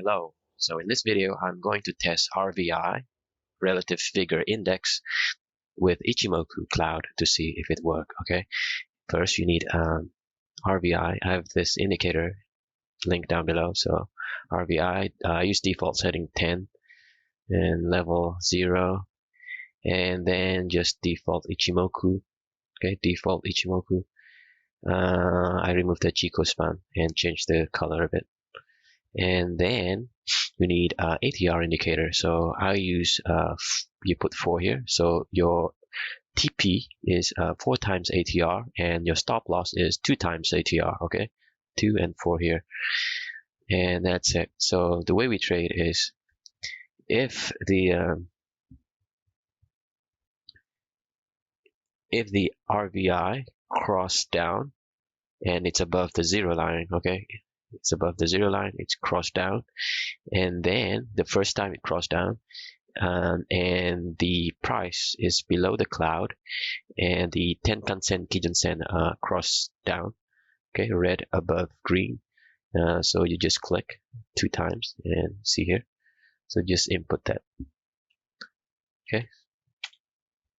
Hello. So in this video, I'm going to test RVI, Relative Vigor Index, with Ichimoku Cloud to see if it works. Okay. First, you need RVI. I have this indicator link down below. So RVI, I use default setting 10 and level 0, and then just default Ichimoku. Okay, default Ichimoku. I removed the Chico span and changed the color of it. And then you need ATR indicator. So I use you put 4 here. So your TP is 4 times ATR, and your stop loss is 2 times ATR. Okay, 2 and 4 here, and that's it. So the way we trade is if the RVI cross down and it's above the 0 line. Okay, it's above the 0 line, it's crossed down, and then the first time it crossed down, and the price is below the cloud, and the Tenkan-sen, Kijun-sen crossed down. Okay, red above green. So you just click 2 times and see here. So just input that. Okay.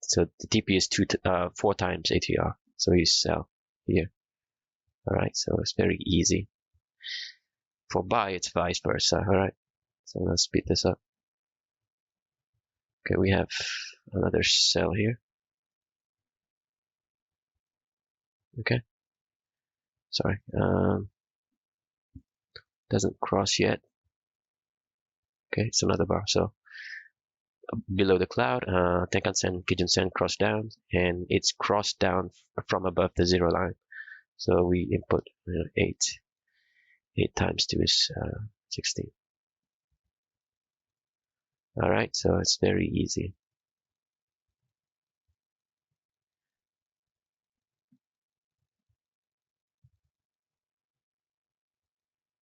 So the TP is 4 times ATR. So you sell here. All right. So it's very easy. For buy, it's vice versa. All right. So let's speed this up. Okay, we have another sell here. Okay. Sorry. Doesn't cross yet. Okay, it's another bar. So below the cloud, Tenkan-sen, Kijun-sen crossed down, and it's crossed down from above the 0 line. So we input 8. 8 times 2 is 16. All right, so it's very easy.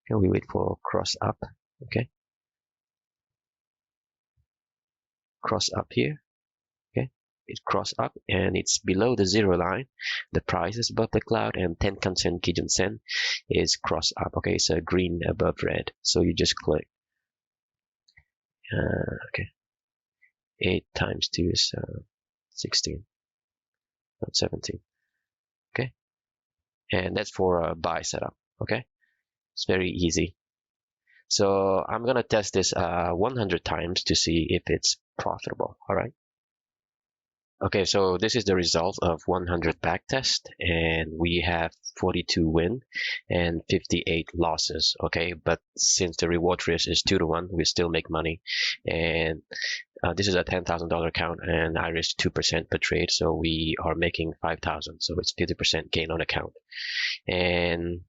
And we wait for cross up. Okay, cross up here. Okay, it cross up and it's below the 0 line. The price is above the cloud, and Tenkan-sen, Kijun-sen is cross up. Okay, it's a green above red. So you just click. Okay, 8 times 2 is 16, not 17. Okay, and that's for a buy setup. Okay, it's very easy. So I'm gonna test this 100 times to see if it's profitable. All right. Okay, so this is the result of 100 backtest, and we have 42 win and 58 losses. Okay, but since the reward risk is 2 to 1, we still make money. And this is a $10,000 account, and I risk 2% per trade, so we are making 5,000. So it's 50% gain on account. And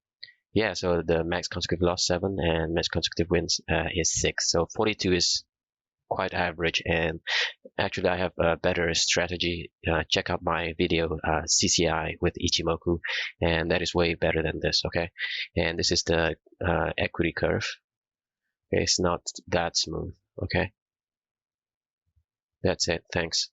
yeah, so the max consecutive loss 7 and max consecutive wins is 6. So 42 is quite average, and actually I have a better strategy. Check out my video CCI with Ichimoku, and that is way better than this. Okay, and this is the equity curve. Okay, it's not that smooth. Okay, that's it. Thanks.